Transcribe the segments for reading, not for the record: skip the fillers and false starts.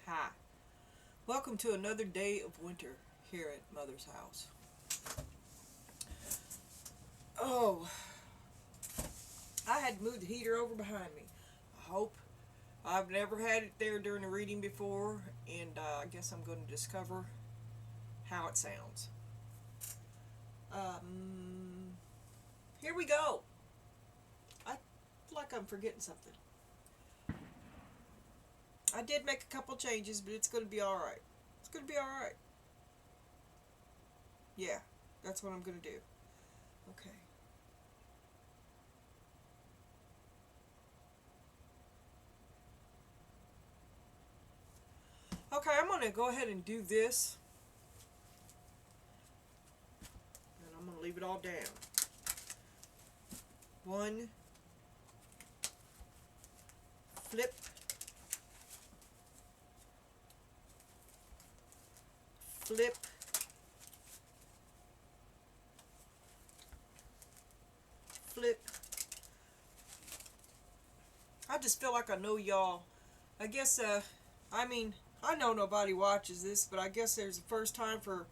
Hi. Welcome to another day of winter here at Mother's house. Oh, I had to move the heater over behind me. I hope I've never had it there during a reading before, and I guess I'm going to discover how it sounds. Here we go. I feel like I'm forgetting something. I did make a couple changes, but it's going to be alright. It's going to be alright. Yeah, that's what I'm going to do. Okay. Okay, I'm going to go ahead and do this. And I'm going to leave it all down. One. Flip. Flip. Flip. I just feel like I know y'all. I guess, I know nobody watches this, but I guess there's a first time for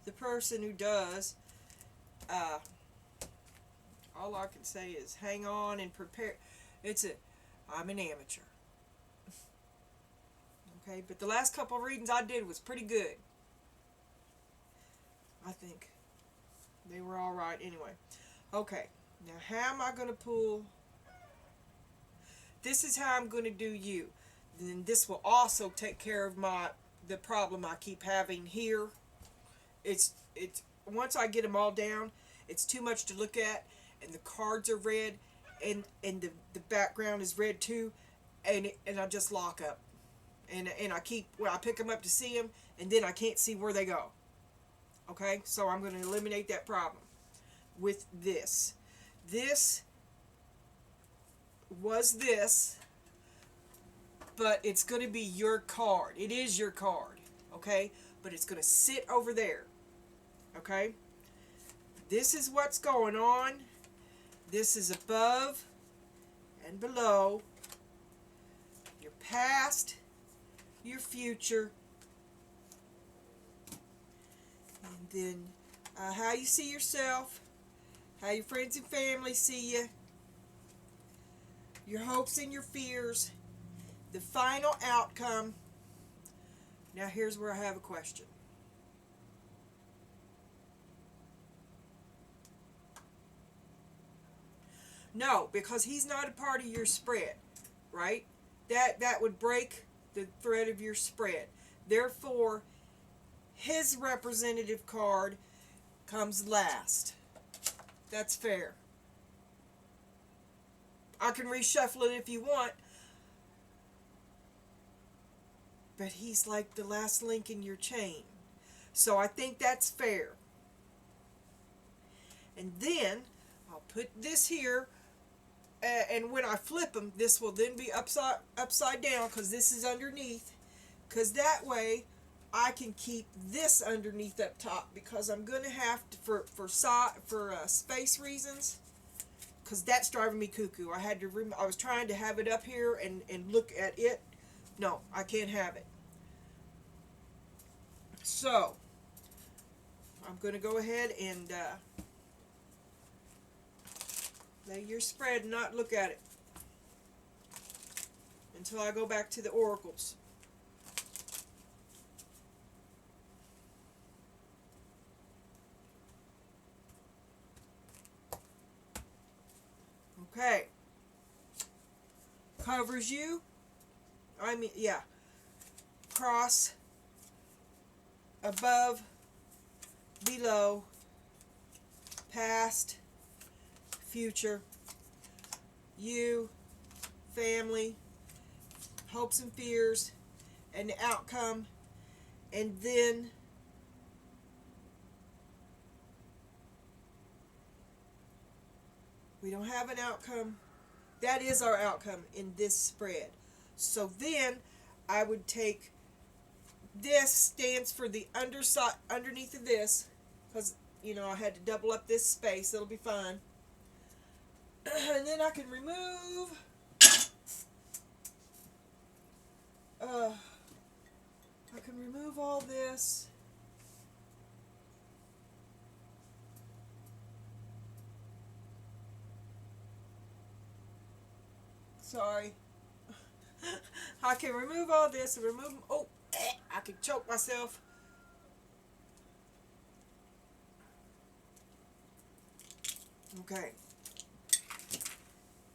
the person who does. All I can say is hang on and prepare. I'm an amateur. Okay, but the last couple of readings I did was pretty good. I think they were all right anyway. Okay, now how am I going to pull? This is how I'm going to do you. Then this will also take care of the problem I keep having here. It's once I get them all down, it's too much to look at, and the cards are red, and the background is red too, and I just lock up, and I pick them up to see them, and then I can't see where they go. Okay, so I'm going to eliminate that problem with this. This was this, but it's going to be your card. It is your card, okay? But it's going to sit over there, okay? This is what's going on. This is above and below your past, your future, and then how you see yourself, how your friends and family see you, your hopes and your fears, the final outcome. Now here's where I have a question. No, because he's not a part of your spread, right? That would break the thread of your spread. Therefore, his representative card comes last. That's fair. I can reshuffle it if you want, but he's like the last link in your chain. So I think that's fair. And then I'll put this here, and when I flip them, this will then be upside down because this is underneath. Because that way I can keep this underneath up top, because I'm going to have to, for space reasons, because that's driving me cuckoo. I was trying to have it up here and look at it. No, I can't have it. So I'm going to go ahead and lay your spread and not look at it until I go back to the oracles. Okay. Covers you. Cross, above, below, past, future, you, family, hopes and fears, and the outcome, and then we don't have an outcome. That is our outcome in this spread. So then I would take this, stands for the underside, underneath of this, because I had to double up this space. It'll be fine. And then I can remove this. Sorry. I can remove all this and remove. Oh, I can choke myself. Okay.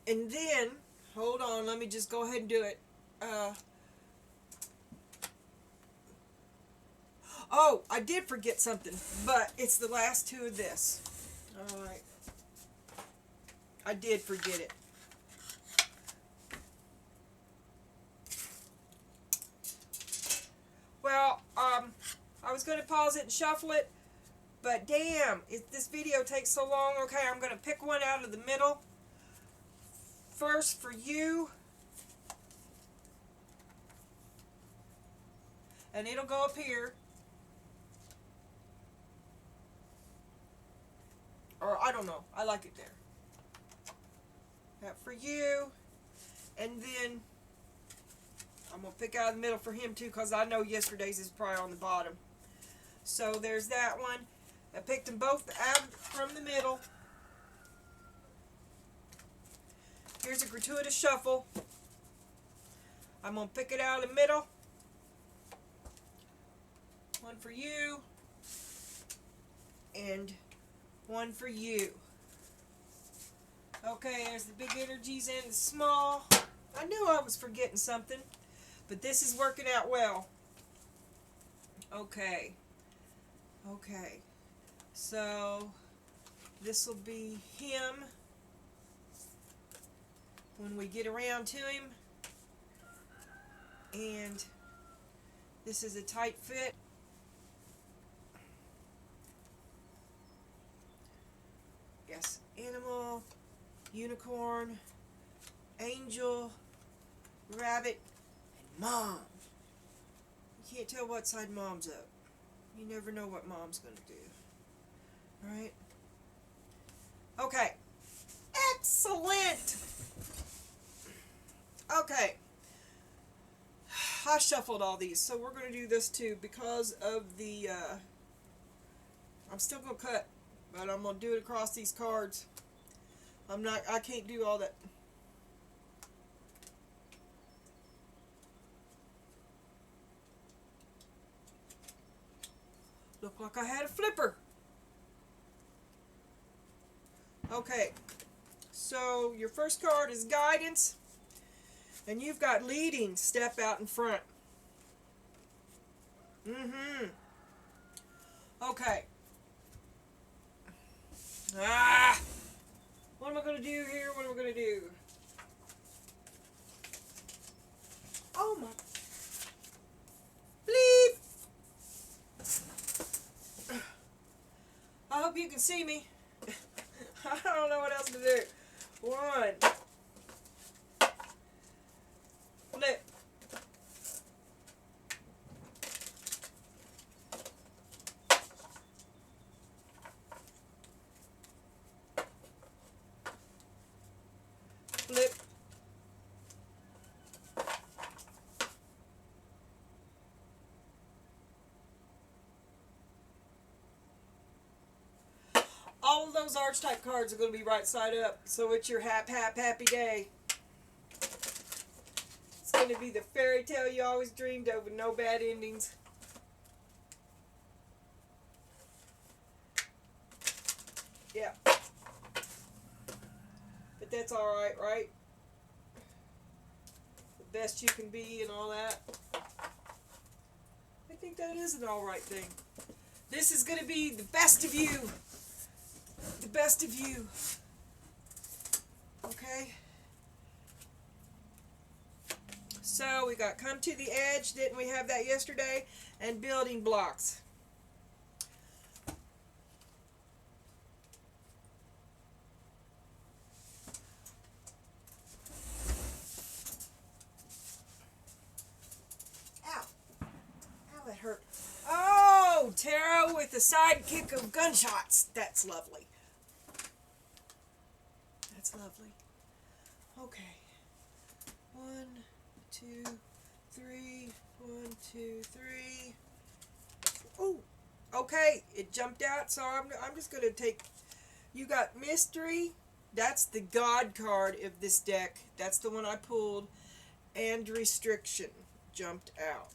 And then, hold on, let me just go ahead and do it. Oh, I did forget something, but it's the last two of this. Alright. I did forget it. Well, I was going to pause it and shuffle it, but damn, this video takes so long. Okay, I'm going to pick one out of the middle. First for you. And it'll go up here. Or, I don't know. I like it there. That for you. And then, I'm going to pick out of the middle for him too, because I know yesterday's is probably on the bottom. So, there's that one. I picked them both out from the middle. Here's a gratuitous shuffle. I'm going to pick it out of the middle. One for you. And one for you. Okay, there's the big energies and the small. I knew I was forgetting something, but this is working out well. Okay. Okay. So, this will be him when we get around to him. And this is a tight fit. Yes, animal, unicorn, angel, rabbit, and mom. You can't tell what side mom's up. You never know what mom's going to do. Alright? Okay. Excellent! Okay. I shuffled all these, so we're going to do this too because of the, I'm still going to cut, but I'm going to do it across these cards. I can't do all that. Looked like I had a flipper. Okay, so your first card is guidance, and you've got leading, step out in front. Okay. What am I going to do here? What am I going to do? Oh my. Bleep! I hope you can see me. I don't know what else to do. One. Flip. Flip. All of those archetype cards are going to be right side up, so it's your happy day. It's going to be the fairy tale you always dreamed of with no bad endings. Yeah. But that's alright, right? The best you can be and all that. I think that is an alright thing. This is going to be the best of you. The best of you. Okay? So we got come to the edge. Didn't we have that yesterday? And building blocks. Ow. Ow, that hurt. Oh, tarot with a sidekick of gunshots. That's lovely. That's lovely. Okay. 1, 2, 3. 1, 2, 3. Oh, okay, it jumped out, so I'm just going to take, you got mystery, that's the God card of this deck, that's the one I pulled, and restriction jumped out.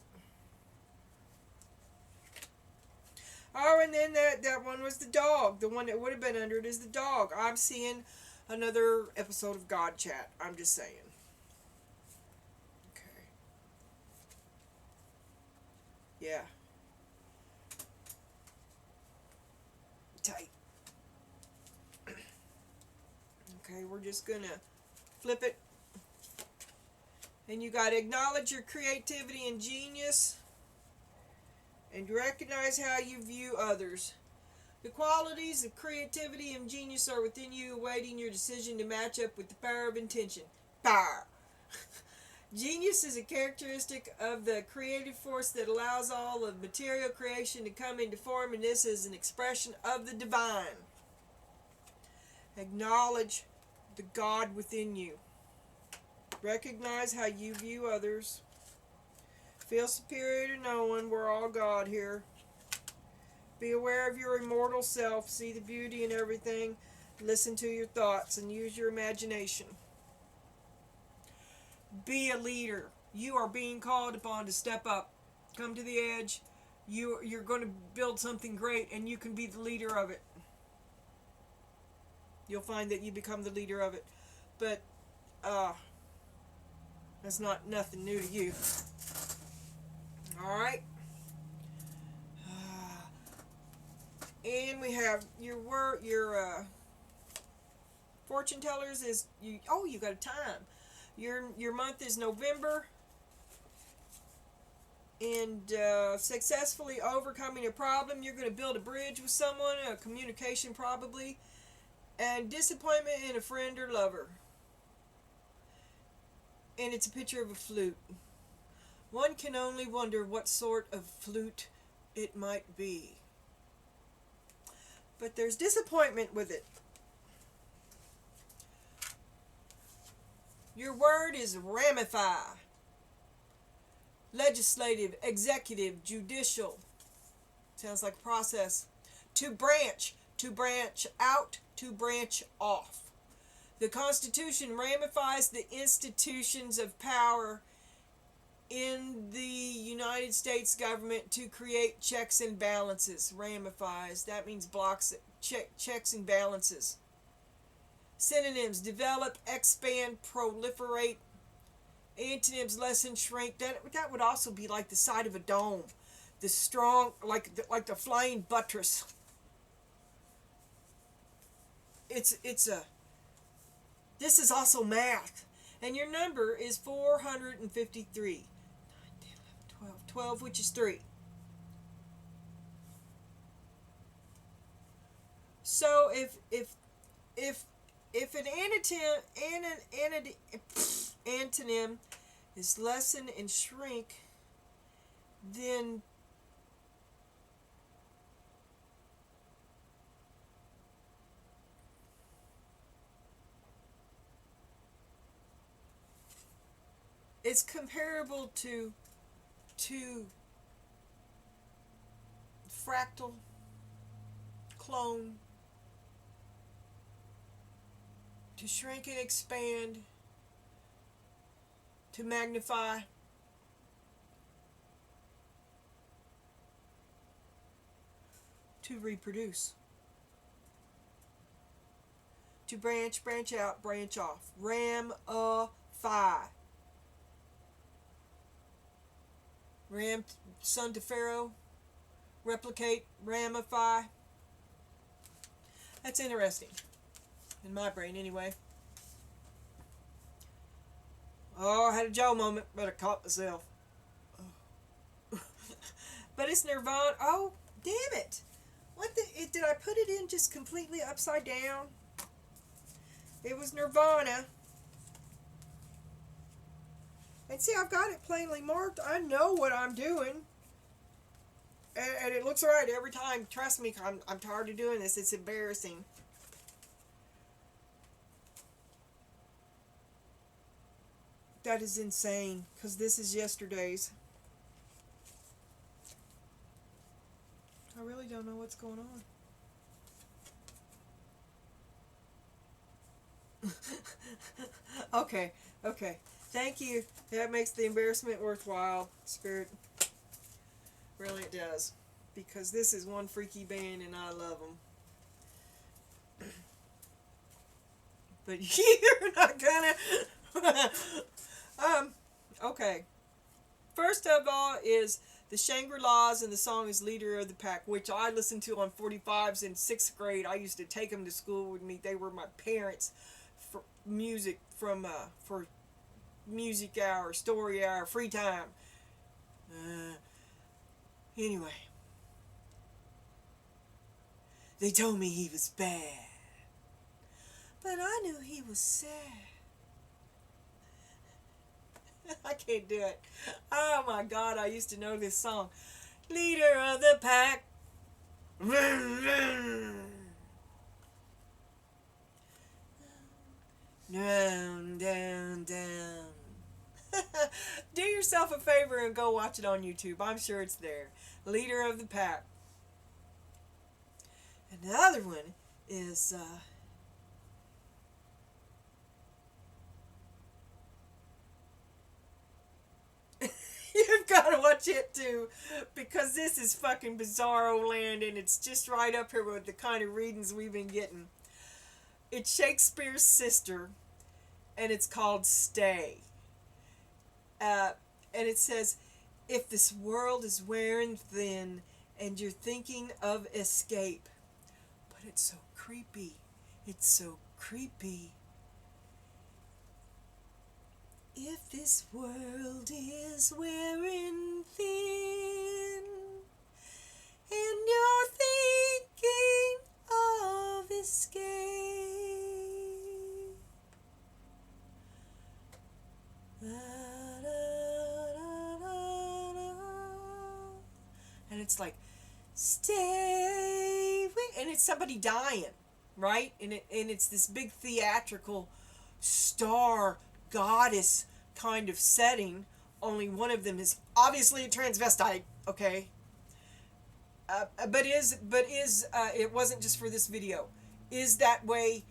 Oh, and then that one was the dog. The one that would have been under it is the dog. I'm seeing another episode of God Chat. I'm just saying. Okay. Yeah. Tight. Okay, we're just gonna flip it. And you gotta acknowledge your creativity and genius. And recognize how you view others. The qualities of creativity and genius are within you, awaiting your decision to match up with the power of intention. Power! Genius is a characteristic of the creative force that allows all of material creation to come into form, and this is an expression of the divine. Acknowledge the God within you. Recognize how you view others. Feel superior to no one. We're all God here. Be aware of your immortal self. See the beauty in everything. Listen to your thoughts and use your imagination. Be a leader. You are being called upon to step up. Come to the edge. You're going to build something great, and you can be the leader of it. You'll find that you become the leader of it. But that's nothing new to you. Alright? And we have your fortune tellers is you. Oh, you got a time. Your month is November. And successfully overcoming a problem, you're going to build a bridge with someone, a communication probably, and disappointment in a friend or lover. And it's a picture of a flute. One can only wonder what sort of flute it might be. But there's disappointment with it. Your word is ramify. Legislative, executive, judicial. Sounds like a process. To branch out, to branch off. The Constitution ramifies the institutions of power in the United States government to create checks and balances. Ramifies. That means blocks, checks and balances. Synonyms: develop, expand, proliferate. Antonyms: lessen, shrink. That would also be like the side of a dome. The strong, like the flying buttress. This is also math. And your number is 453. 9, 10, 11, 12, which is 3. So if an antonym is lessen and shrink, then it's comparable to fractal, clone, to shrink and expand, to magnify, to reproduce, to branch out, branch off. Ramify. Ram, son to Pharaoh. Replicate, ramify. That's interesting. In my brain, anyway. Oh, I had a Joe moment, but I caught myself. Oh. But it's Nirvana. Oh, damn it. Did I put it in just completely upside down? It was Nirvana. And see, I've got it plainly marked. I know what I'm doing. And it looks right every time. Trust me, I'm tired of doing this. It's embarrassing. That is insane, because this is yesterday's. I really don't know what's going on. Okay, okay. Thank you. That makes the embarrassment worthwhile, Spirit. Really, it does. Because this is one freaky band and I love them. But you're not gonna. Okay. First of all is the Shangri-Las, and the song is Leader of the Pack, which I listened to on 45s in 6th grade. I used to take them to school with me. They were my parents for music for music hour, story hour, free time. Anyway. They told me he was bad. But I knew he was sad. I can't do it. Oh my God, I used to know this song. Leader of the pack. Down, down, down. Do yourself a favor and go watch it on YouTube. I'm sure it's there. Leader of the pack. And the other one is you've got to watch it too, because this is fucking bizarro land, and it's just right up here with the kind of readings we've been getting. It's Shakespeare's sister, and it's called Stay. And it says, if this world is wearing thin and you're thinking of escape, but it's so creepy, it's so creepy. If this world is wearing thin and you're thinking of escape, and it's like, stay with, and it's somebody dying, right? And it's this big theatrical star goddess kind of setting. Only one of them is obviously a transvestite, okay? But it wasn't just for this video. Is that way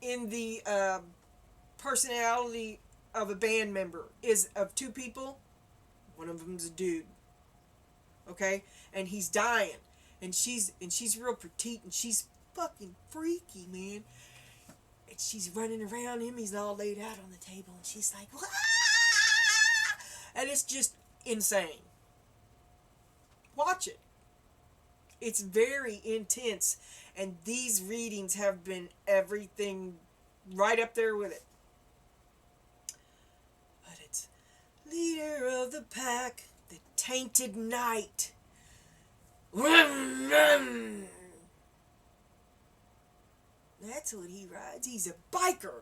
in the personality of a band member? Is of two people, one of them's a dude, okay? And he's dying, and she's real petite, and she's fucking freaky, man. And she's running around him. He's all laid out on the table, and she's like, wah! And it's just insane. Watch it. It's very intense, and these readings have been everything right up there with it. But it's leader of the pack, the tainted knight. That's what he rides. He's a biker.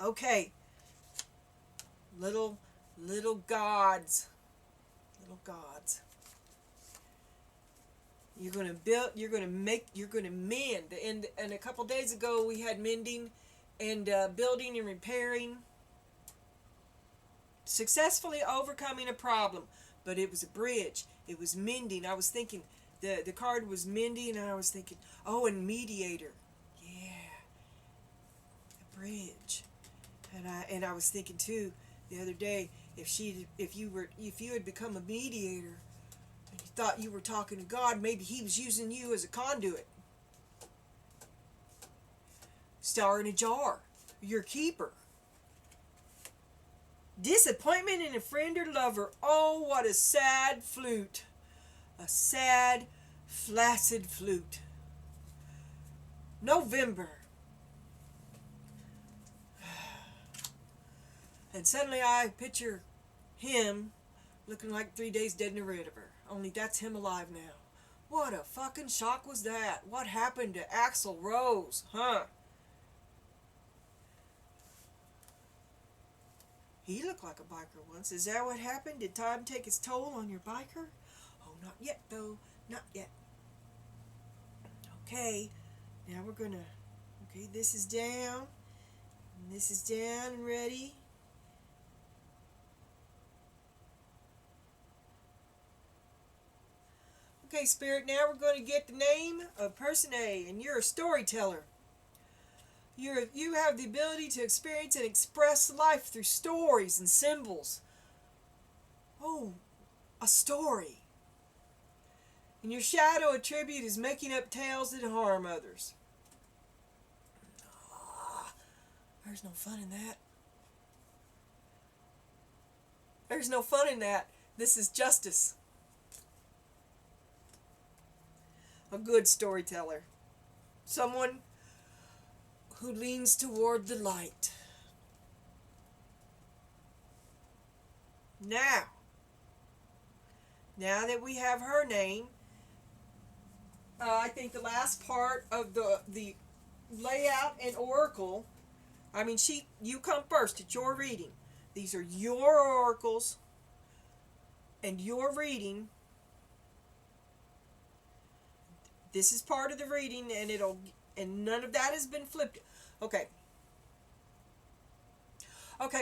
Okay. Little gods. Little gods. You're going to build, you're going to make, you're going to mend. And a couple days ago we had mending and building and repairing. Successfully overcoming a problem. But it was a bridge. It was mending. I was thinking, the card was mending, and I was thinking, oh, and mediator. Yeah. A bridge. And I was thinking too the other day, if you had become a mediator and you thought you were talking to God, maybe he was using you as a conduit. Star in a jar. Your keeper. Disappointment in a friend or lover. Oh, what a sad flute. A sad, flaccid flute. November. And suddenly I picture him looking like 3 days dead in a river. Only that's him alive now. What a fucking shock was that? What happened to Axl Rose, huh? He looked like a biker once. Is that what happened? Did time take its toll on your biker? Oh, not yet, though. Not yet. Okay. Now we're gonna... Okay, this is down. And this is down and ready. Okay, Spirit, now we're going to get the name of person A, and you're a storyteller. You have the ability to experience and express life through stories and symbols. Oh, a story. And your shadow attribute is making up tales that harm others. There's no fun in that. There's no fun in that. This is justice. A good storyteller. Someone who leans toward the light. Now that we have her name, I think the last part of the layout and oracle, you come first. It's your reading. These are your oracles and your reading. This is part of the reading, and none of that has been flipped. Okay,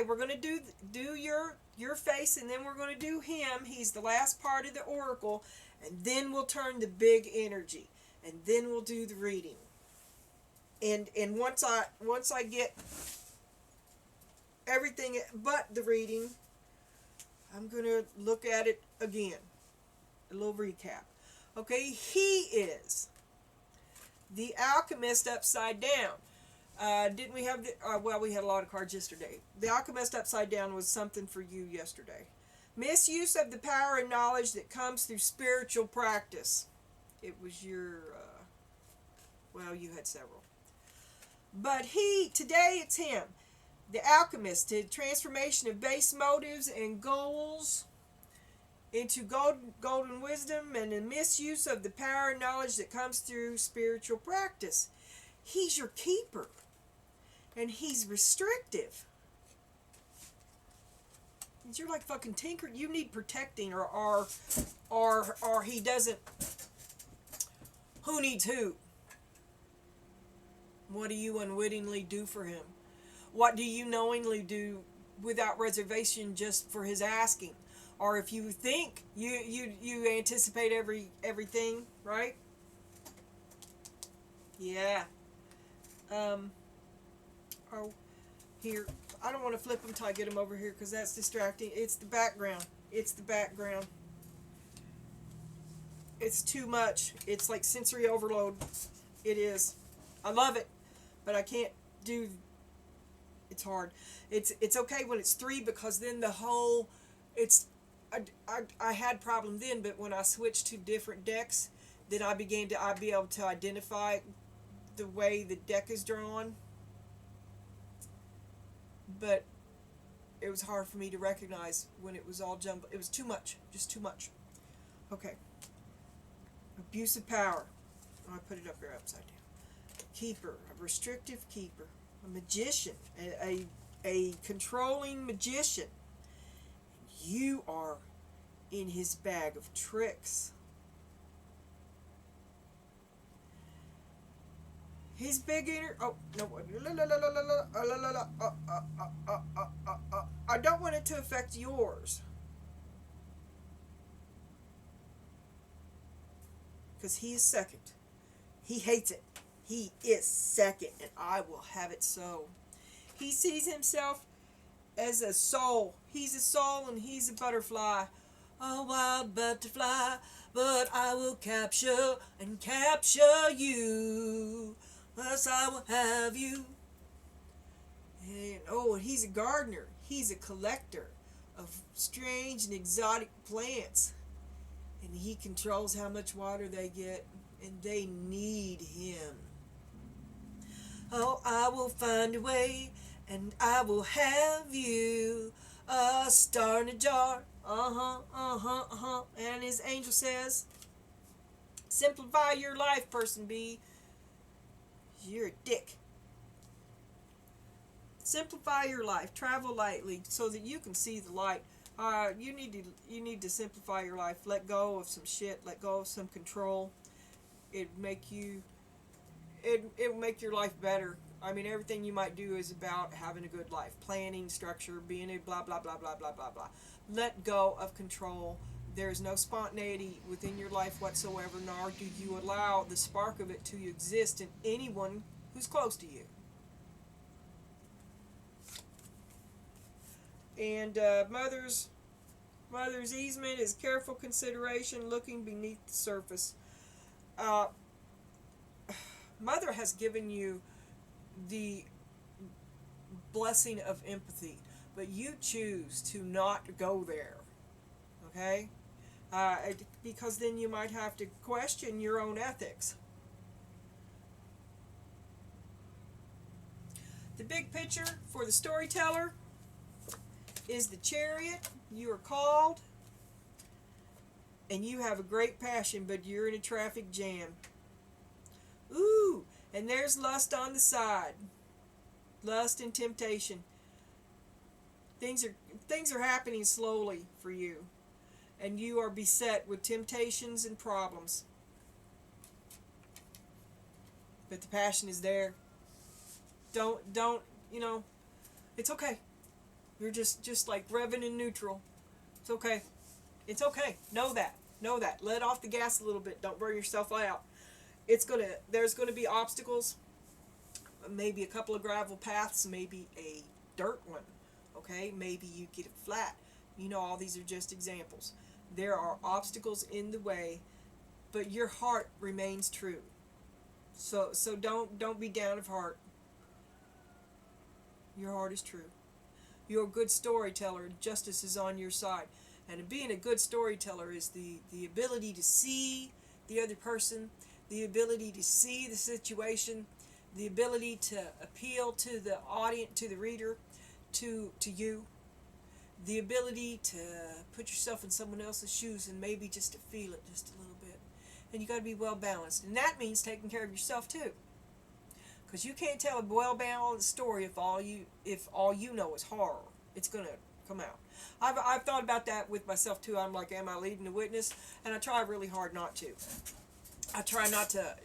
we're going to do your face, and then we're going to do him. He's the last part of the oracle, and then we'll turn the big energy, and then we'll do the reading. And once I get everything but the reading, I'm going to look at it again. A little recap. Okay, he is the alchemist upside down. Didn't we have we had a lot of cards yesterday. The alchemist upside down was something for you yesterday. Misuse of the power and knowledge that comes through spiritual practice. It was your, you had several. But today it's him. The alchemist, the transformation of base motives and goals into golden wisdom, and the misuse of the power and knowledge that comes through spiritual practice. He's your keeper. And he's restrictive. You're like fucking Tinker. You need protecting, or he doesn't. Who needs who? What do you unwittingly do for him? What do you knowingly do without reservation just for his asking? Or if you think you anticipate everything, right? Yeah. Here. I don't want to flip them until I get them over here because that's distracting. It's the background. It's too much. It's like sensory overload. It is. I love it, but I can't do. It's hard. It's okay when it's 3 because then the whole. I had problem then, but when I switched to different decks, then I'd be able to identify the way the deck is drawn. But it was hard for me to recognize when it was all jumbled. It was too much. Just too much. Okay. Abuse of power. I put it up here upside down. Keeper. A restrictive keeper. A magician. A controlling magician. You are in his bag of tricks. His big inner. Oh no! I don't want it to affect yours, because he is second. He hates it. He is second, and I will have it so. He sees himself as a soul. He's a soul, and he's a butterfly, a wild butterfly. But I will capture you. Thus I will have you. And he's a gardener. He's a collector of strange and exotic plants. And he controls how much water they get. And they need him. Oh, I will find a way. And I will have you. A star in a jar. And his angel says, simplify your life, person B. You're a dick. Simplify your life. Travel lightly so that you can see the light. You need to simplify your life. Let go of some shit. Let go of some control. It'll make your life better. I mean, everything you might do is about having a good life. Planning, structure, being a blah, blah, blah, blah, blah, blah, blah. Let go of control. There is no spontaneity within your life whatsoever, nor do you allow the spark of it to exist in anyone who's close to you. And mother's easement is careful consideration, looking beneath the surface. Uh, Mother has given you the blessing of empathy, but you choose to not go there. Okay? Because then you might have to question your own ethics. The big picture for the storyteller is the chariot. You are called, and you have a great passion, but you're in a traffic jam. Ooh, and there's lust on the side. Lust and temptation. Things are happening slowly for you, and you are beset with temptations and problems. But the passion is there. Don't it's okay. You're just like revving in neutral. It's okay. It's okay. Know that. Let off the gas a little bit. Don't burn yourself out. There's gonna be obstacles. Maybe a couple of gravel paths, maybe a dirt one. Okay? Maybe you get it flat. All these are just examples. There are obstacles in the way, but your heart remains true. So don't be down of heart. Your heart is true. You're a good storyteller. Justice is on your side. And being a good storyteller is the ability to see the other person, the ability to see the situation, the ability to appeal to the audience, to the reader, to you, the ability to put yourself in someone else's shoes and maybe just to feel it just a little bit. And you got to be well balanced. And that means taking care of yourself too. Because you can't tell a well-balanced story if all you know is horror. It's going to come out. I've thought about that with myself too. I'm like, am I leading the witness? And I try really hard not to. I try not to,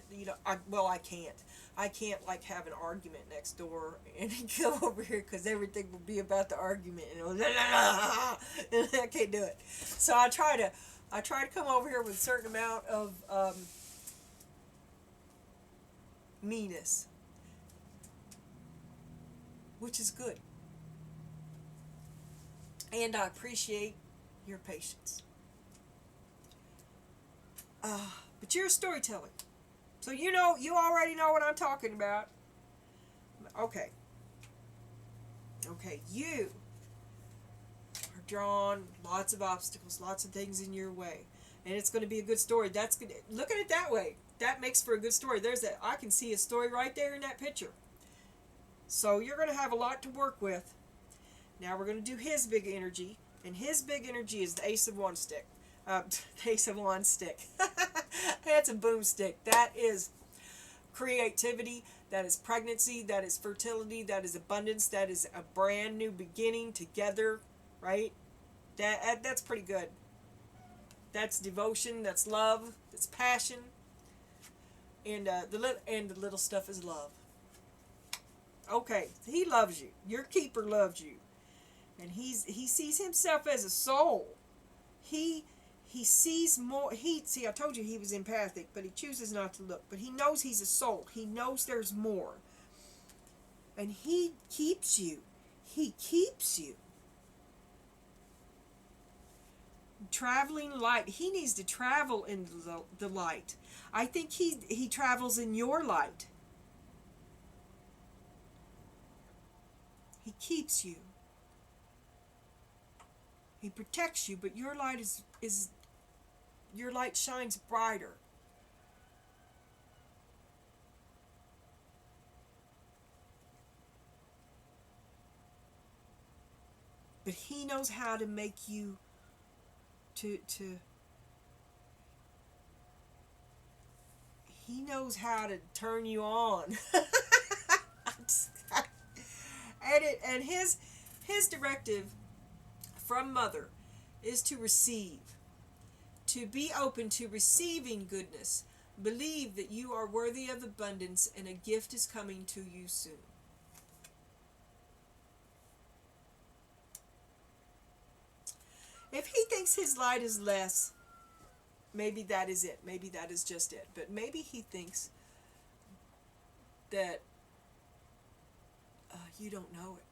I can't. I can't like have an argument next door and go over here because everything will be about the argument. And I can't do it. So I try to come over here with a certain amount of meanness, which is good. And I appreciate your patience. But you're a storyteller. So you already know what I'm talking about. Okay, you are drawn lots of obstacles, lots of things in your way. And it's going to be a good story. That's good. Look at it that way. That makes for a good story. I can see a story right there in that picture. So you're going to have a lot to work with. Now we're going to do his big energy. And his big energy is the Ace of Wands stick. Ace of Wands stick. That's a boomstick. That is creativity. That is pregnancy. That is fertility. That is abundance. That is a brand new beginning together. Right? That's pretty good. That's devotion. That's love. That's passion. And the little stuff is love. Okay, he loves you. Your keeper loves you, and he sees himself as a soul. He sees more. I told you he was empathic, but he chooses not to look. But he knows he's a soul. He knows there's more, and he keeps you. He keeps you. Traveling light. He needs to travel in the light. I think he travels in your light. He keeps you. He protects you, but your light is your light shines brighter. But he knows how to make you to he knows how to turn you on. And his directive from Mother is to receive, to be open to receiving goodness. Believe that you are worthy of abundance and a gift is coming to you soon. If he thinks his light is less, maybe that is it. Maybe that is just it. But maybe he thinks that you don't know it.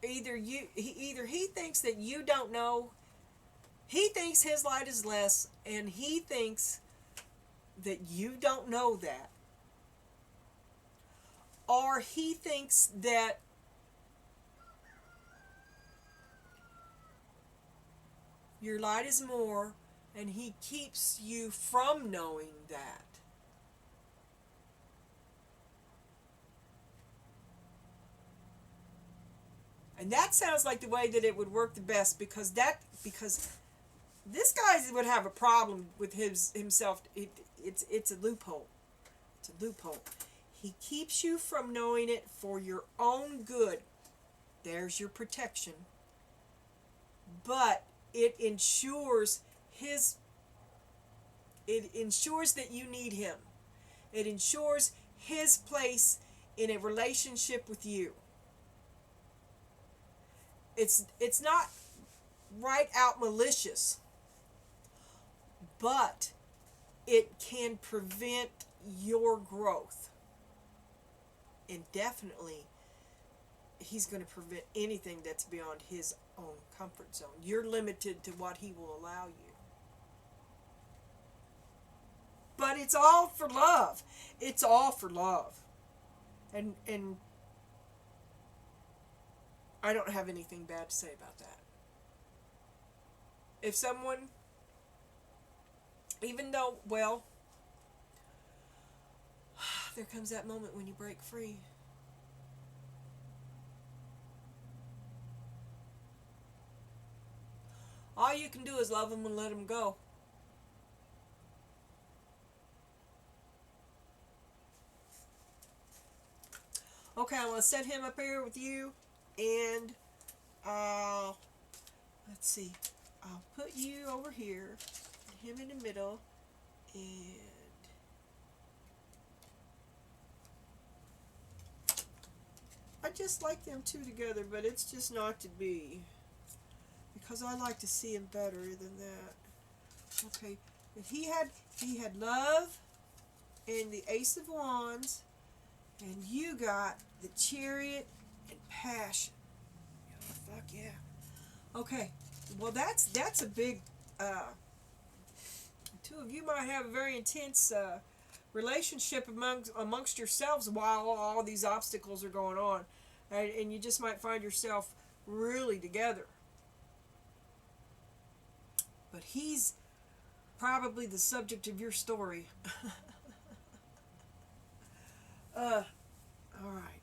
Either he thinks that you don't know. He thinks his light is less, and he thinks that you don't know that. Or he thinks that your light is more, and he keeps you from knowing that. And that sounds like the way that it would work the best, because this guy would have a problem with himself. It's a loophole. It's a loophole. He keeps you from knowing it for your own good. There's your protection. But it ensures that you need him. It ensures his place in a relationship with you. It's not right out malicious, but it can prevent your growth. And definitely, he's going to prevent anything that's beyond his own comfort zone. You're limited to what he will allow you. But it's all for love. It's all for love. And I don't have anything bad to say about that. If someone, even though, well, there comes that moment when you break free. All you can do is love them and let them go. Okay, I'm going to set him up here with you, and let's see. I'll put you over here, him in the middle, and I just like them two together, but it's just not to be, because I like to see him better than that. Okay, if he had love and the Ace of Wands, and you got the Chariot and passion. Oh, fuck yeah. Okay, well that's a big. Two of you might have a very intense relationship amongst yourselves while all these obstacles are going on, and you just might find yourself really together. But he's probably the subject of your story. Alright.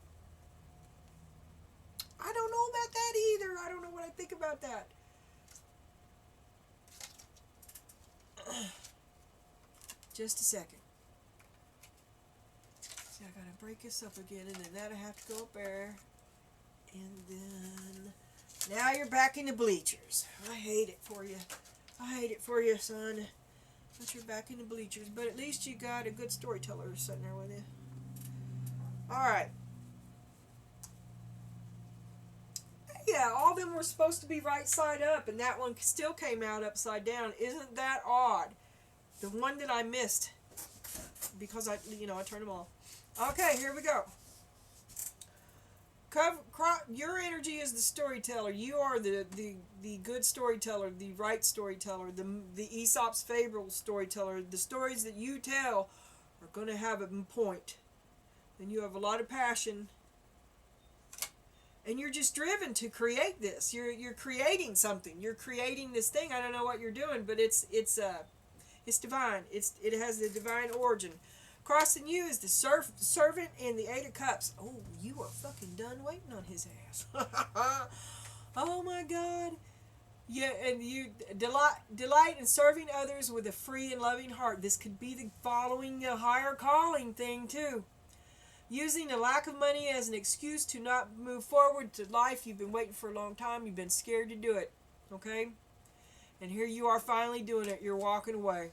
I don't know about that either. I don't know what I think about that. Just a second. See, I gotta break this up again, and then that'll have to go up there. And then now you're back in the bleachers. I hate it for you. I hate it for you, son. But you're back in the bleachers. But at least you got a good storyteller sitting there with you. Alright. Yeah, all of them were supposed to be right side up, and that one still came out upside down. Isn't that odd? The one that I missed, because I turned them off. Okay, here we go. Your energy is the storyteller. You are the good storyteller, the right storyteller, the Aesop's Fable storyteller. The stories that you tell are going to have a point. And you have a lot of passion. And you're just driven to create this. You're creating something. You're creating this thing. I don't know what you're doing, but it's divine. It has the divine origin. Crossing you is the servant and the Eight of Cups. Oh, you are fucking done waiting on his ass. Oh my God. Yeah, and you delight in serving others with a free and loving heart. This could be the following a higher calling thing too. Using a lack of money as an excuse to not move forward to life. You've been waiting for a long time. You've been scared to do it. Okay? And here you are finally doing it. You're walking away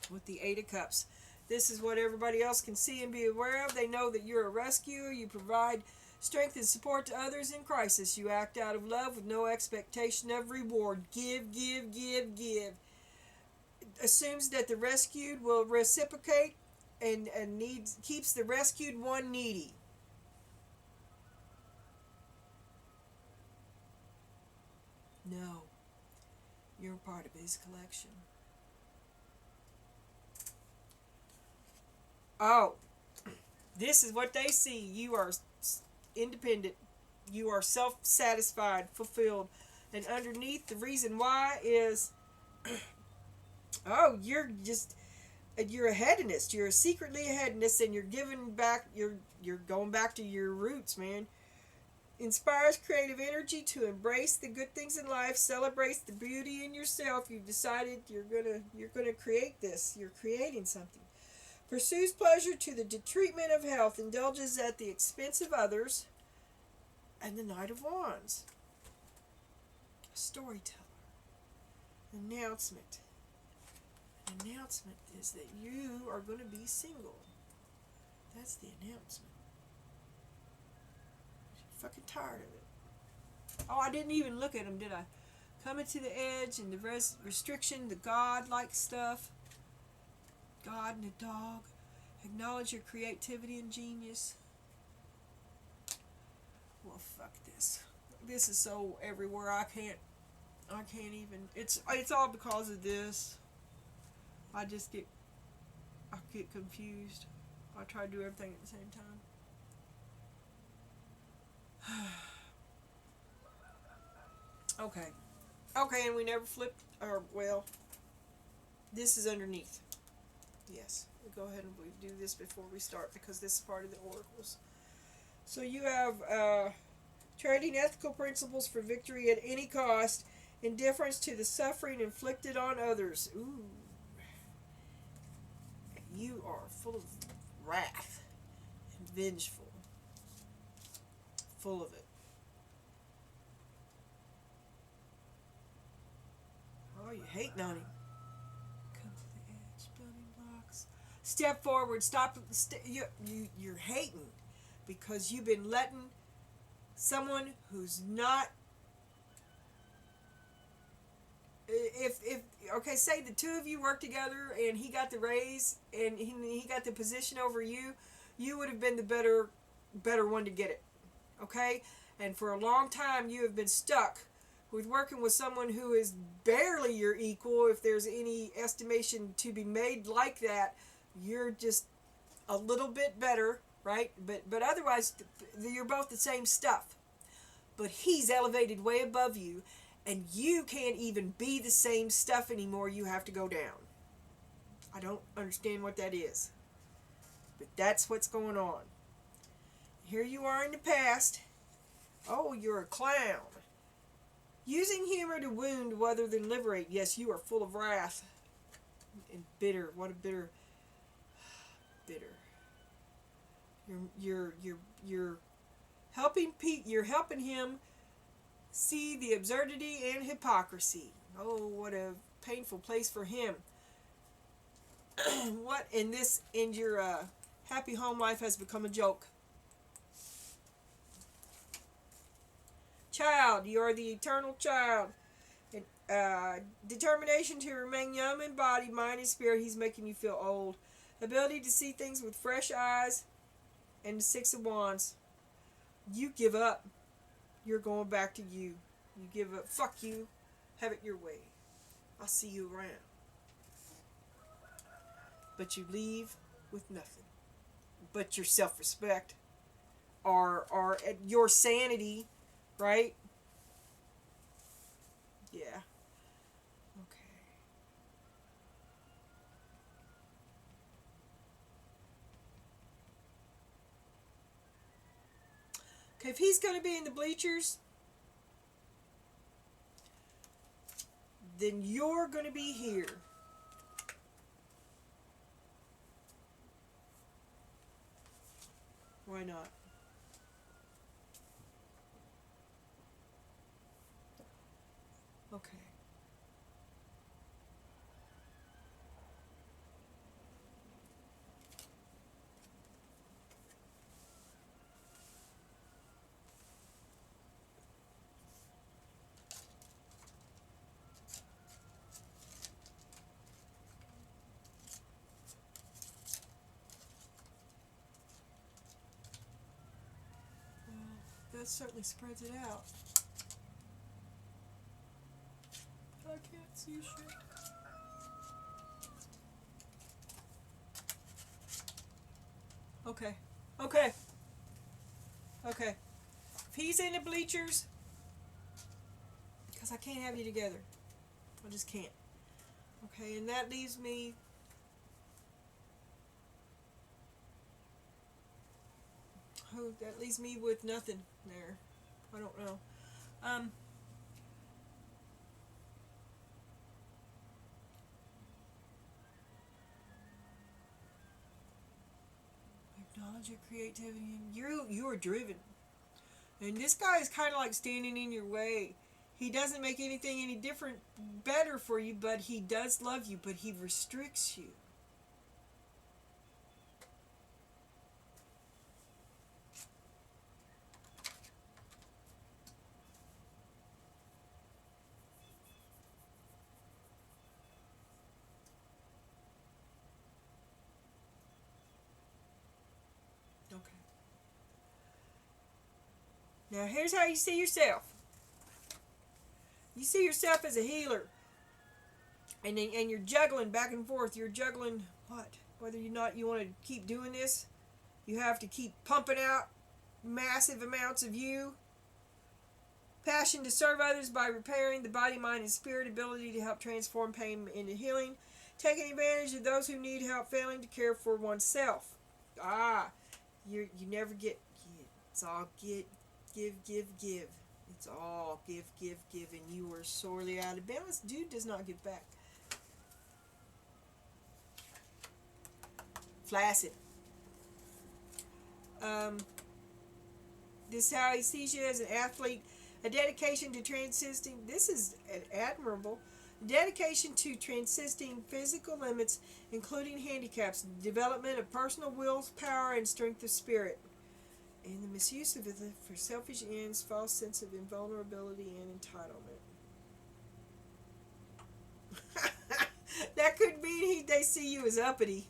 with the Eight of Cups. This is what everybody else can see and be aware of. They know that you're a rescuer. You provide strength and support to others in crisis. You act out of love with no expectation of reward. Give, give, give, give. Assumes that the rescued will reciprocate and keeps the rescued one needy. No, you're part of his collection. Oh, this is what they see. You are independent. You are self-satisfied, fulfilled. And underneath, the reason why is, oh, you're a hedonist. You're secretly a hedonist, and you're giving back. You're going back to your roots, man. Inspires creative energy to embrace the good things in life. Celebrates the beauty in yourself. You've decided you're gonna create this. You're creating something. Pursues pleasure to the detreatment of health. Indulges at the expense of others. And the Knight of Wands. A storyteller. Announcement. An announcement is that you are going to be single. That's the announcement. You're fucking tired of it. Oh, I didn't even look at them, did I? Coming to the edge and the restriction, the God-like stuff. God and the dog. Acknowledge your creativity and genius. Well, fuck this. This is so everywhere. I can't even. It's all because of this. I get confused. I try to do everything at the same time. Okay, and we never flipped. Or well, this is underneath. Yes, we'll go ahead and we do this before we start because this is part of the oracles. So you have trading ethical principles for victory at any cost, indifference to the suffering inflicted on others. Ooh. You are full of wrath and vengeful. Full of it. Oh, you're hating on him. Come to the edge, building blocks. Step forward. Stop. You're hating because you've been letting someone who's not. If okay, say the two of you work together and he got the raise and he got the position over you, you would have been the better one to get it. Okay? And for a long time you have been stuck with working with someone who is barely your equal. If there's any estimation to be made like that, you're just a little bit better, right? But otherwise you're both the same stuff. But he's elevated way above you. And you can't even be the same stuff anymore. You have to go down. I don't understand what that is. But that's what's going on. Here you are in the past. Oh, you're a clown. Using humor to wound rather than liberate. Yes, you are full of wrath. And bitter. What a bitter. You're helping Pete. You're helping him see the absurdity and hypocrisy. Oh, what a painful place for him. What in your happy home life has become a joke. Child, you are the eternal child. Determination to remain young in body, mind, and spirit. He's making you feel old. Ability to see things with fresh eyes. And the Six of Wands. You give up. You're going back to you. You give up. Fuck you. Have it your way. I'll see you around. But you leave with nothing. But your self-respect. Or your sanity. Right? Yeah. Okay. Okay, if he's going to be in the bleachers, then you're going to be here. Why not? Okay. that certainly spreads it out. I can't see shit. Okay. Okay. Okay. If he's in the bleachers, because I can't have you together. I just can't. Okay, and that leaves me... Oh, that leaves me with nothing there. I don't know. Acknowledge your creativity. You are driven. And this guy is kind of like standing in your way. He doesn't make anything any different, better for you, but he does love you, but he restricts you. Okay. Now here's how you see yourself. You see yourself as a healer. And you're juggling back and forth. You're juggling what? Whether or not you want to keep doing this, you have to keep pumping out massive amounts of you. Passion to serve others by repairing the body, mind, and spirit. Ability to help transform pain into healing. Taking advantage of those who need help. Failing to care for oneself. You never get. It's all give. It's all give, and you are sorely out of balance. Dude does not give back. Flaccid. This is how he sees you as an athlete. A dedication to transcending. This is admirable. Dedication to transcending physical limits, including handicaps. Development of personal will, power, and strength of spirit. And the misuse of it for selfish ends, false sense of invulnerability and entitlement. That could mean they see you as uppity.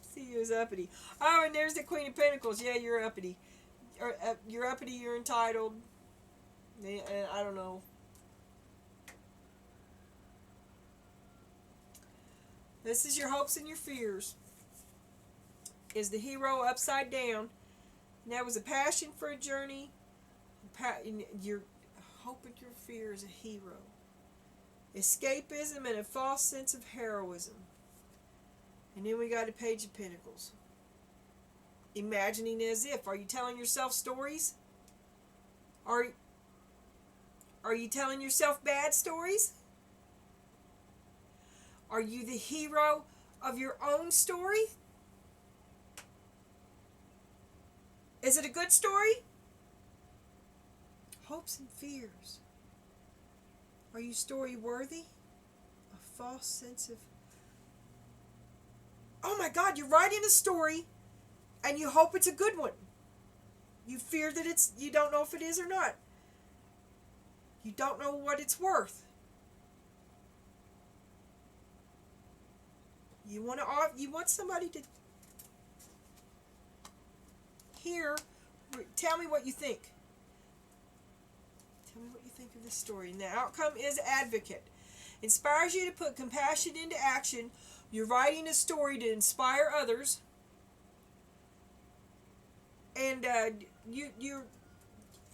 See you as uppity. Oh, and there's the Queen of Pentacles. Yeah, you're uppity. You're uppity, you're entitled. And I don't know. This is your hopes and your fears. Is the hero upside down. And that was a passion for a journey. Your hope and your fear is a hero. Escapism and a false sense of heroism. And then we got a Page of Pentacles. Imagining as if. Are you telling yourself stories? Are you telling yourself bad stories? Are you the hero of your own story? Is it a good story? Hopes and fears. Are you story worthy? A false sense of... Oh my God, you're writing a story and you hope it's a good one. You fear that you don't know if it is or not. You don't know what it's worth. You want somebody to hear. Tell me what you think. Tell me what you think of this story. And the outcome is advocate. Inspires you to put compassion into action. You're writing a story to inspire others. And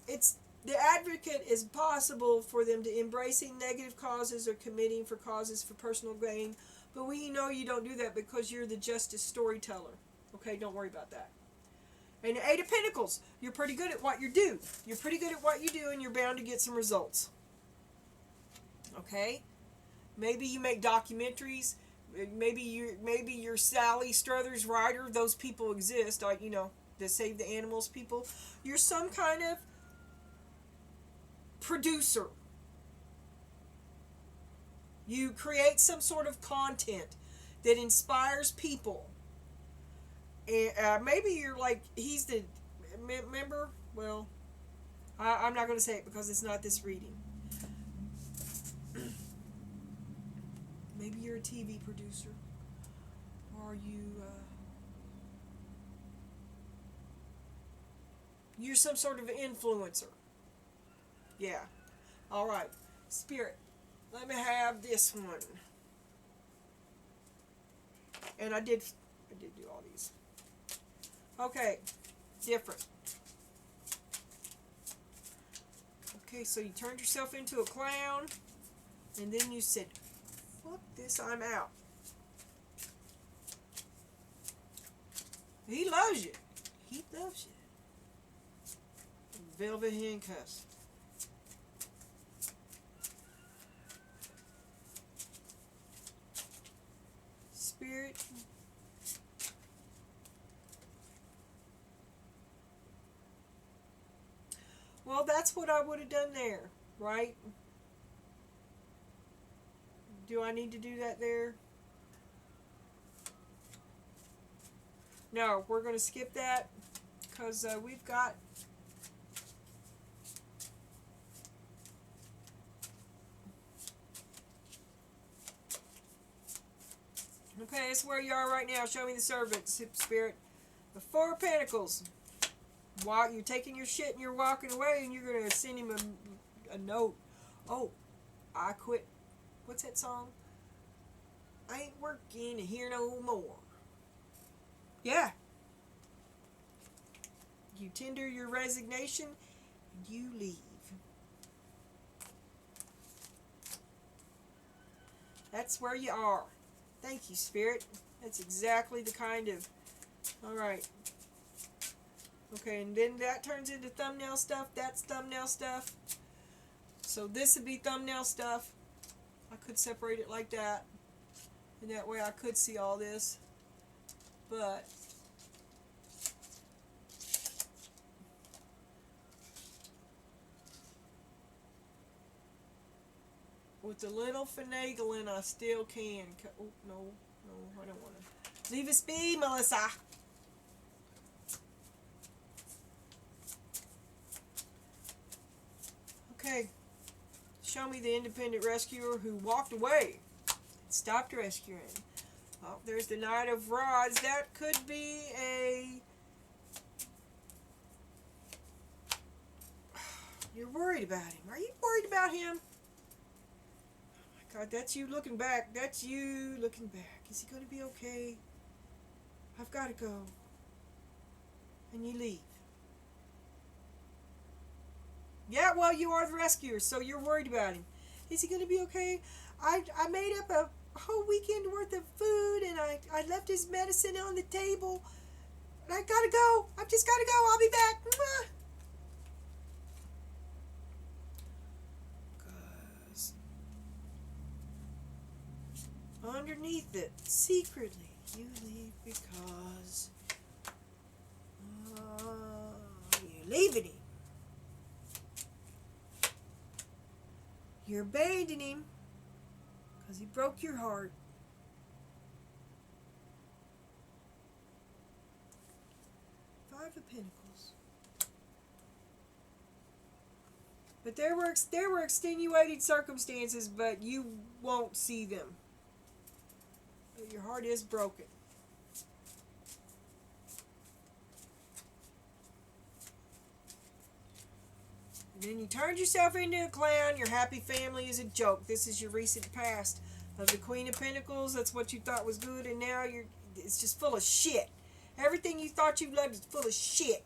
it's the advocate is possible for them to embracing negative causes or committing for causes for personal gain. But we know you don't do that because you're the justice storyteller. Okay, don't worry about that. And the Eight of Pentacles, you're pretty good at what you do. You're pretty good at what you do and you're bound to get some results. Okay? Maybe you make documentaries. Maybe you're Sally Struthers writer. Those people exist. The Save the Animals people. You're some kind of producer. You create some sort of content that inspires people. And maybe you're like, he's the member. Well, I'm not going to say it because it's not this reading. Maybe you're a TV producer. Or you You're some sort of influencer. Yeah. All right. Spirit, let me have this one. And I did do all these. Okay. Different. Okay, so you turned yourself into a clown, and then you said, fuck this, I'm out. He loves you. He loves you. Velvet handcuffs. Spirit. Well, that's what I would have done there, right? Do I need to do that there? No, we're going to skip that because we've got... Okay, that's where you are right now. Show me the servant, Spirit. The Four of Pentacles. You're taking your shit and you're walking away, and you're going to send him a note. Oh, I quit. What's that song? I ain't working here no more. Yeah. You tender your resignation, and you leave. That's where you are. Thank you, Spirit. That's exactly the kind of... Alright. Okay, and then that turns into thumbnail stuff. That's thumbnail stuff. So this would be thumbnail stuff. I could separate it like that. And that way I could see all this. But... with a little finagling, I still can. Oh, no, I don't want to. Leave us be, Melissa. Okay. Show me the independent rescuer who walked away and stopped rescuing. Oh, there's the Knight of Rods. That could be a... You're worried about him. Are you worried about him? God, that's you looking back. That's you looking back. Is he going to be okay? I've got to go. And you leave. Yeah, well, you are the rescuer, so you're worried about him. Is he going to be okay? I made up a whole weekend worth of food, and I left his medicine on the table. And I got to go. I've just got to go. I'll be back. Mwah. Underneath it, secretly, you leave because you're leaving him. You're abandoning him because he broke your heart. Five of Pentacles. But there were extenuating circumstances, but you won't see them. Your heart is broken. And then you turned yourself into a clown. Your happy family is a joke. This is your recent past of the Queen of Pentacles. That's what you thought was good, and now it's just full of shit. Everything you thought you loved is full of shit.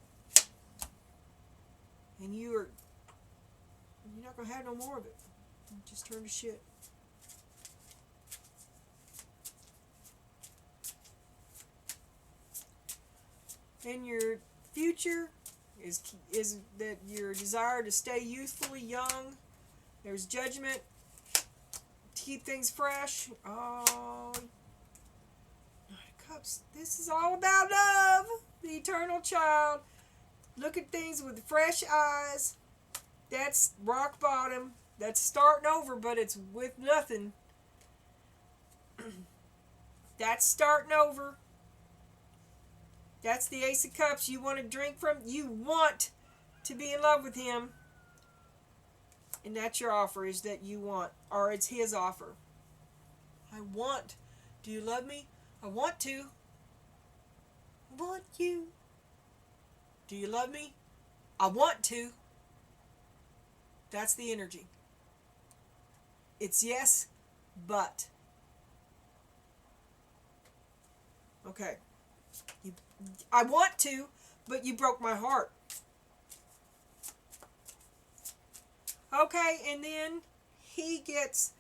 And you're not going to have no more of it. You just turn to shit. And your future is that your desire to stay youthfully young. There's judgment to keep things fresh. Oh, Knight of Cups. This is all about love. The eternal child. Look at things with fresh eyes. That's rock bottom. That's starting over, but it's with nothing. That's starting over. That's the Ace of Cups you want to drink from. You want to be in love with him. And that's your offer, is that you want. Or it's his offer. I want. Do you love me? I want to. I want you. Do you love me? I want to. That's the energy. It's yes, but. Okay. I want to, but you broke my heart. Okay, and then he gets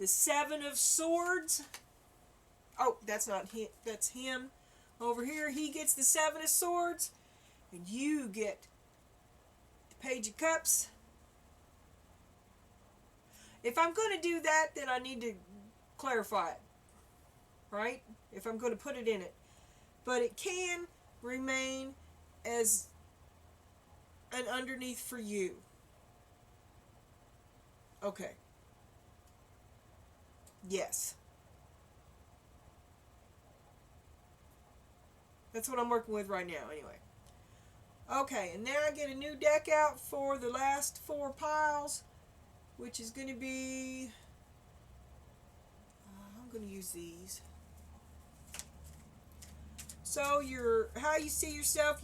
the Seven of Swords. Oh, that's not him. That's him. Over here, he gets the Seven of Swords. And you get the Page of Cups. If I'm going to do that, then I need to clarify it. Right? If I'm going to put it in it. But it can remain as an underneath for you. Okay. Yes. That's what I'm working with right now, anyway. Okay, and now I get a new deck out for the last 4 piles, which is going to be... I'm going to use these. So how you see yourself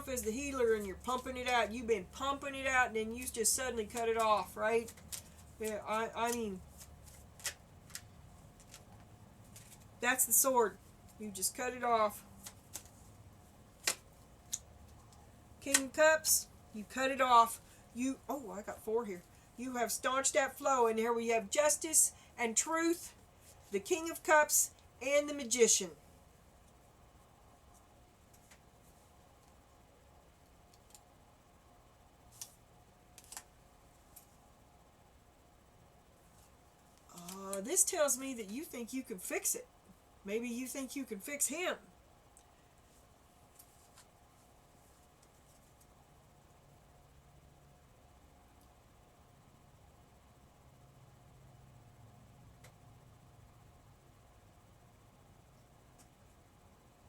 as the healer, and you're pumping it out. You've been pumping it out, and then you just suddenly cut it off, right? Yeah, I mean, that's the sword. You just cut it off. King of Cups, you cut it off. I got 4 here. You have staunched that flow, and here we have justice and truth, the King of Cups, and the Magician. This tells me that you think you can fix it. Maybe you think you can fix him.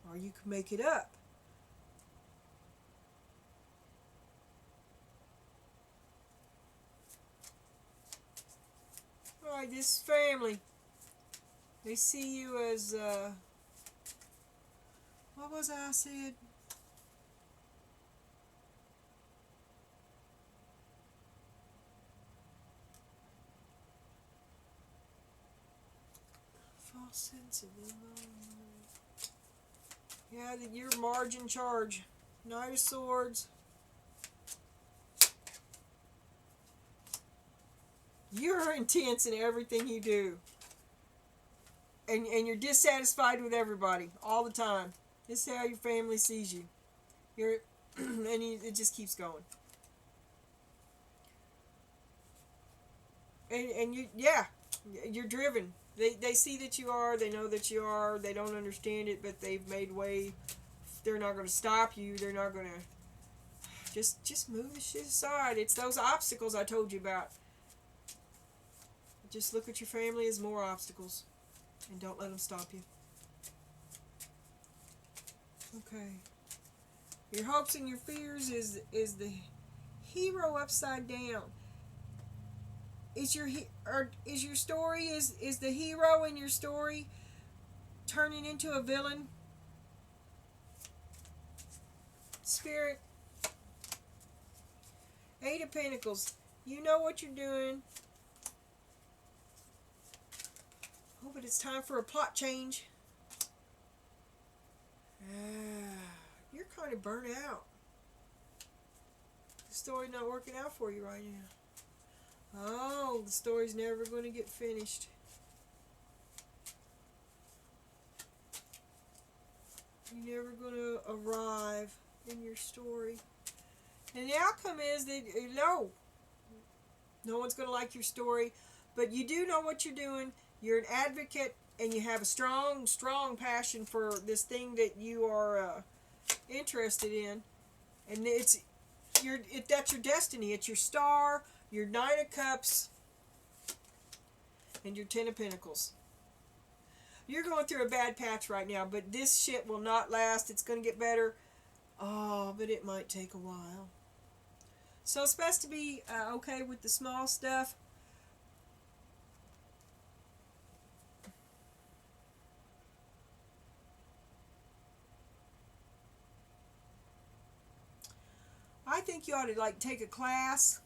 Or you can make it up. Alright, this family, they see you as, what was I said? False sense of yeah, you're margin charge. Knight of Swords. You're intense in everything you do. And you're dissatisfied with everybody all the time. This is how your family sees you. It just keeps going. And you're driven. They see that you are. They know that you are. They don't understand it, but they've made way. They're not going to stop you. They're not going to. Just move the shit aside. It's those obstacles I told you about. Just look at your family as more obstacles, and don't let them stop you. Okay. Your hopes and your fears is the hero upside down. Is your story is the hero in your story turning into a villain? Spirit. 8 of Pentacles. You know what you're doing. Oh, but it's time for a plot change. You're kind of burnt out. The story's not working out for you right now. Oh, the story's never going to get finished. You're never going to arrive in your story. And the outcome is that, no one's going to like your story, but you do know what you're doing. You're an advocate, and you have a strong, strong passion for this thing that you are interested in, and that's your destiny. It's your star, your Knight of Cups, and your 10 of Pentacles. You're going through a bad patch right now, but this shit will not last. It's going to get better. Oh, but it might take a while. So it's best to be okay with the small stuff. I think you ought to like take a class.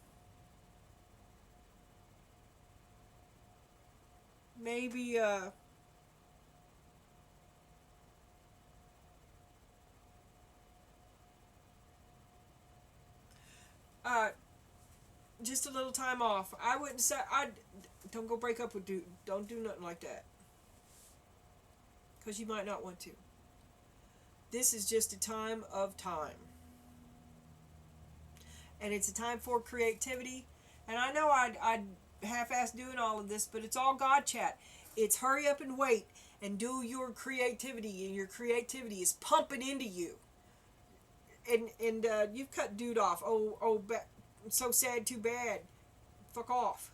Maybe uh just a little time off. I wouldn't say I don't go break up with dude. Don't do nothing like that. Cuz you might not want to. This is just a time of time. And it's a time for creativity. And I know I'd half-ass doing all of this, but it's all God chat. It's hurry up and wait and do your creativity, and your creativity is pumping into you. And you've cut dude off. So sad, too bad. Fuck off.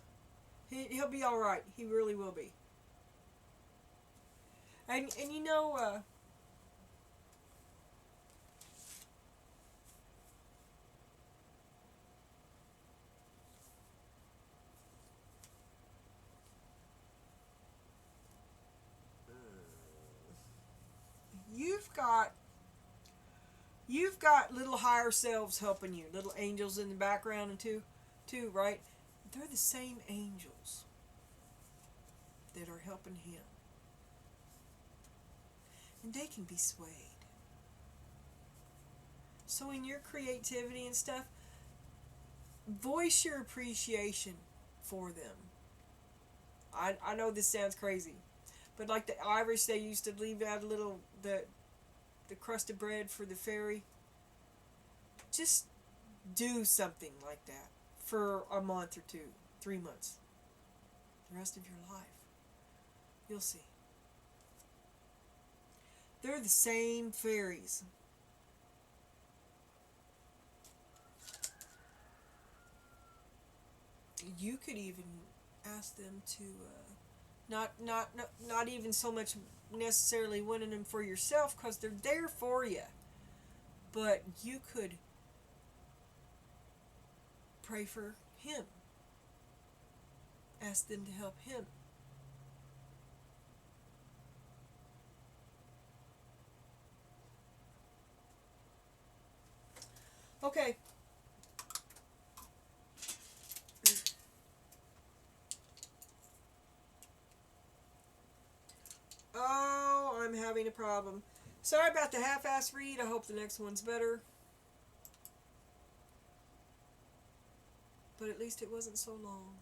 He'll be all right. He really will be. And you know, you've got little higher selves helping you, little angels in the background and too, right? They're the same angels that are helping him, and they can be swayed. So in your creativity and stuff, voice your appreciation for them. I know this sounds crazy, but like the Irish, they used to leave out a little the crust of bread for the fairy. Just do something like that for a month or 2, 3 months. The rest of your life. You'll see. They're the same fairies. You could even ask them to not even so much necessarily winning them for yourself, because they're there for you, but you could pray for him, ask them to help him. Okay. Oh, I'm having a problem. Sorry about the half-ass read. I hope the next one's better. But at least it wasn't so long.